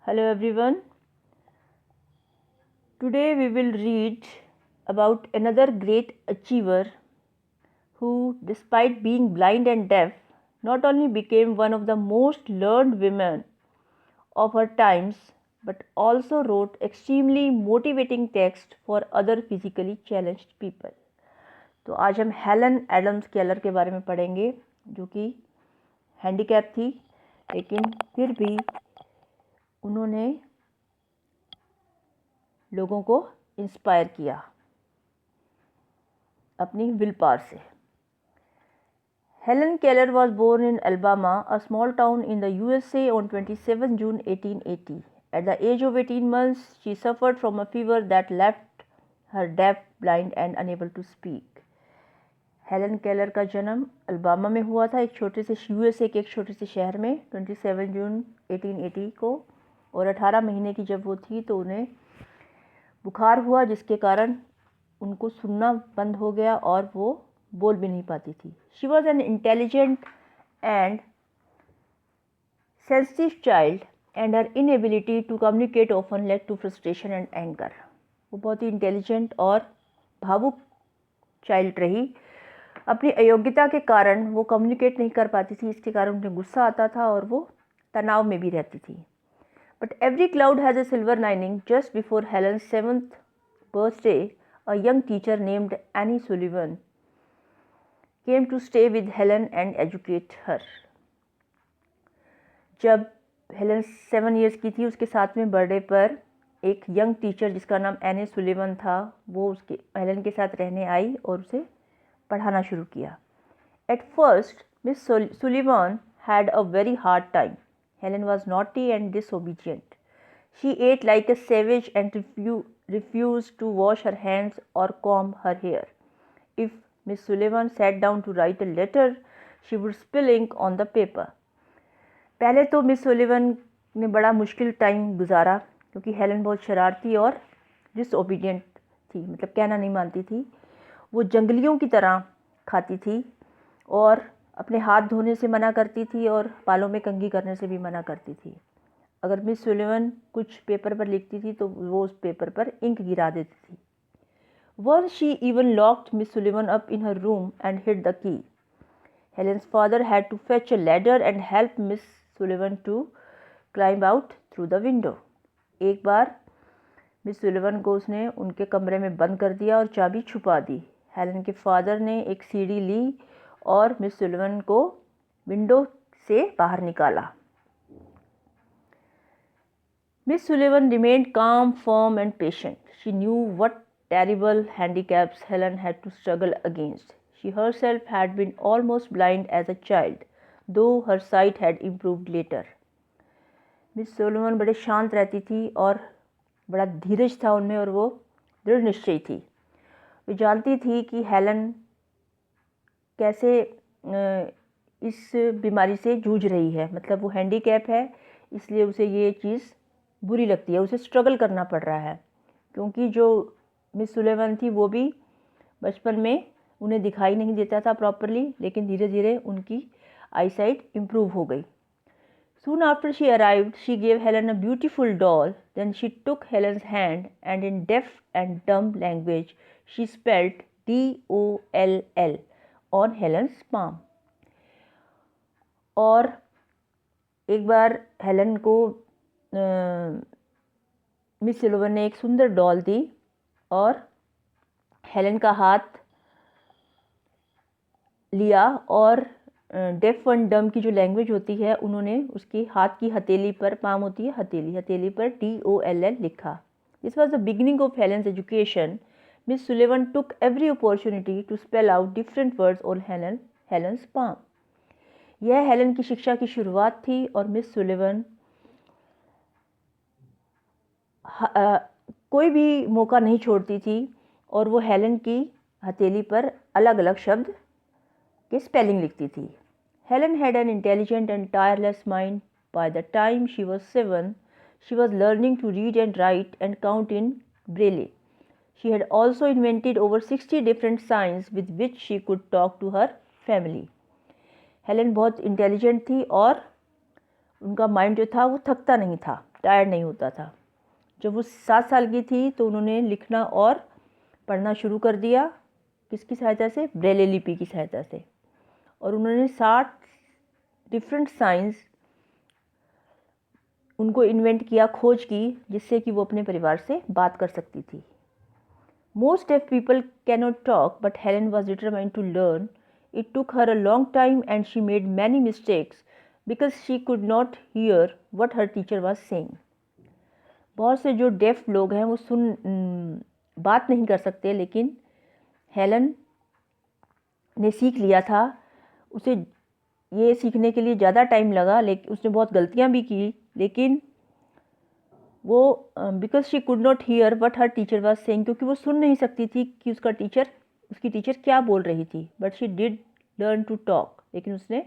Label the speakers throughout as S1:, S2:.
S1: Hello everyone. Today we will read about another great achiever who, despite being blind and deaf, not only became one of the most learned women of her times but also wrote extremely motivating text for other physically challenged people. तो आज हम Helen Adams Keller के बारे में पढ़ेंगे जो कि handicap थी लेकिन फिर भी उन्होंने लोगों को इंस्पायर किया अपनी विल पावर से। Helen Keller was born in Alabama, a small town in the USA on 27 June 1880. At the age of 18 months, she suffered from a fever that left her deaf, blind and unable to speak. Helen Keller का जन्म Alabama में हुआ था, एक छोटे से USA के एक छोटे से शहर में 27 जून 1880 को, और 18 महीने की जब वो थी तो उन्हें बुखार हुआ जिसके कारण उनको सुनना बंद हो गया और वो बोल भी नहीं पाती थी। She was an intelligent and sensitive child and her inability to communicate often led to frustration and anger. वो बहुत ही इंटेलिजेंट और भावुक चाइल्ड रही। अपनी अयोग्यता के कारण वो कम्युनिकेट नहीं कर पाती थी, इसके कारण उन्हें गुस्सा आता था और वो तनाव में भी रहती थी। But every cloud has a silver lining. Just before Helen's 7th birthday, a young teacher named Annie Sullivan came to stay with Helen and educate her. जब हेलन 7 years की थी, उसके 7वें बर्थडे पर एक यंग टीचर जिसका नाम any Sullivan था वो उसके हेलन के साथ रहने आई और उसे पढ़ाना शुरू किया। At first miss Sullivan had a very hard time. Helen was naughty and disobedient. She ate like a savage and refused to wash her hands or comb her hair. If Miss Sullivan sat down to write a letter, she would spill ink on the paper. पहले तो miss Sullivan ने बड़ा मुश्किल time गुजारा क्योंकि Helen बहुत शरारती और डिसओबीडियंट थी, मतलब कहना नहीं मानती थी। वो जंगलियों की तरह खाती थी और अपने हाथ धोने से मना करती थी और बालों में कंघी करने से भी मना करती थी। अगर मिस सुलिवन कुछ पेपर पर लिखती थी तो वो उस पेपर पर इंक गिरा देती थी। Once she even locked Miss Sullivan up in her room and hid the key. Helen's father had to fetch a ladder and help Miss Sullivan to climb out through the window. एक बार miss Sullivan को उसने उनके कमरे में बंद कर दिया और चाबी छुपा दी। हेलन के फादर ने एक सीढ़ी ली और मिस सुलिवन को विंडो से बाहर निकाला। Miss Sullivan remained calm, firm and patient. She knew what terrible handicaps Helen had to struggle against. She herself had been almost blind as a child, though her sight had improved later. Miss Solomon बड़े शांत रहती थी और बड़ा धीरज था उनमें और वो दृढ़ निश्चयी थी। वो जानती थी कि हेलन कैसे इस बीमारी से जूझ रही है, मतलब वो हैंडीकैप है इसलिए उसे ये चीज़ बुरी लगती है, उसे स्ट्रगल करना पड़ रहा है क्योंकि जो मिस सुलेवन थी वो भी बचपन में उन्हें दिखाई नहीं देता था प्रॉपरली, लेकिन धीरे धीरे उनकी आईसाइट इम्प्रूव हो गई। Soon after she arrived, she gave Helen a beautiful doll. Then she took Helen's hand and in deaf and dumb language, she spelled DOLL on Helen's palm. और एक बार हेलन को miss silver ने एक सुंदर doll दी और Helen का हाथ लिया और डेफ एंड डम की जो लैंग्वेज होती है उन्होंने उसकी हाथ की हथेली पर, पाम होती है हथेली, हथेली पर DOLL लिखा। This was the beginning of Helen's education. Miss Sullivan took every opportunity to spell out different words on Helen's palm. यह हेलन की शिक्षा की शुरुआत थी और मिस सुलिवन कोई भी मौका नहीं छोड़ती थी और वो हेलन की हथेली पर अलग अलग शब्द की स्पेलिंग लिखती थी। Helen had an intelligent and tireless mind. By the time she was 7, she was learning to read and write and count in Braille. She had also invented over 60 different signs with which she could talk to her family. Helen बहुत intelligent थी और उनका mind जो था वो थकता नहीं था, टायर्ड नहीं होता था। जब वो 7 साल की थी तो उन्होंने लिखना और पढ़ना शुरू कर दिया। किसकी सहायता से? ब्रेले लिपि की सहायता से। और उन्होंने 60 डिफरेंट साइंस उनको इन्वेंट किया, खोज की, जिससे कि वो अपने परिवार से बात कर सकती थी। Most deaf people cannot talk, but Helen was determined to learn. It took her a long time and she made many mistakes because she could not hear what her teacher was saying. बहुत से जो def लोग हैं वो बात नहीं कर सकते, लेकिन हेलन ने सीख लिया था। उसे ये सीखने के लिए ज़्यादा टाइम लगा, लेकिन उसने बहुत गलतियाँ भी की, लेकिन वो because she could not here what her teacher was saying, क्योंकि वो सुन नहीं सकती थी कि उसकी टीचर क्या बोल रही थी। But she did learn to talk, लेकिन उसने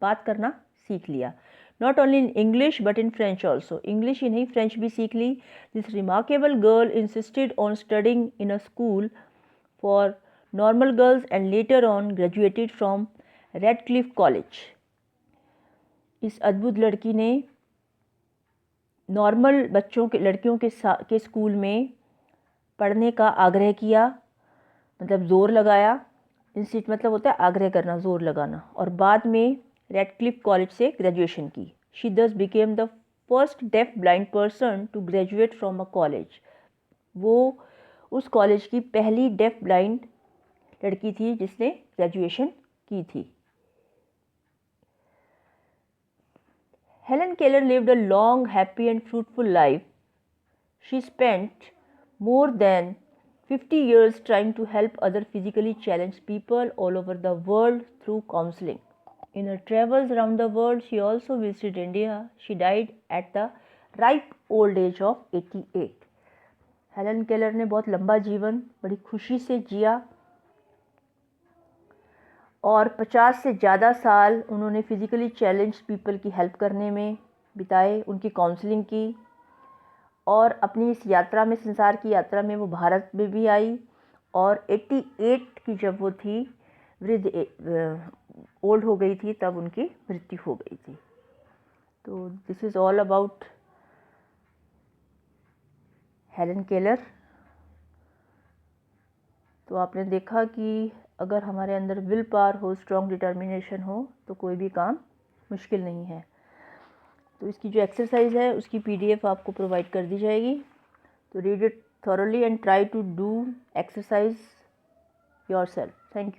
S1: बात करना सीख लिया। Not only in English but in French also. English ही नहीं, फ्रेंच भी सीख ली। This remarkable girl insisted on studying in a school for normal girls and later on graduated from Radcliffe college. इस अद्भुत लड़की ने नॉर्मल लड़कियों के स्कूल में पढ़ने का आग्रह किया, मतलब ज़ोर लगाया। इंसिस्ट मतलब होता है आग्रह करना, ज़ोर लगाना। और बाद में रेडक्लिफ कॉलेज से ग्रेजुएशन की। She thus became the first deaf blind person to graduate from a college. वो उस कॉलेज की पहली डेफ ब्लाइंड लड़की थी जिसने ग्रेजुएशन की थी। Helen Keller lived a long, happy and fruitful life. She spent more than 50 years trying to help other physically challenged people all over the world through counseling. In her travels around the world, she also visited India. She died at the ripe old age of 88. Helen Keller ने बहुत लंबा जीवन बड़ी खुशी से जिया और 50 से ज़्यादा साल उन्होंने फिज़िकली चैलेंज पीपल की हेल्प करने में बिताए, उनकी काउंसलिंग की। और अपनी इस यात्रा में, संसार की यात्रा में, वो भारत में भी आई। और 88 की जब वो थी, ओल्ड हो गई थी, तब उनकी मृत्यु हो गई थी। तो this is all about Helen Keller. तो आपने देखा कि अगर हमारे अंदर विल पावर हो, स्ट्रॉन्ग डिटर्मिनेशन हो, तो कोई भी काम मुश्किल नहीं है। तो इसकी जो एक्सरसाइज है उसकी PDF आपको प्रोवाइड कर दी जाएगी। तो read it thoroughly and try to do exercise yourself. Thank you.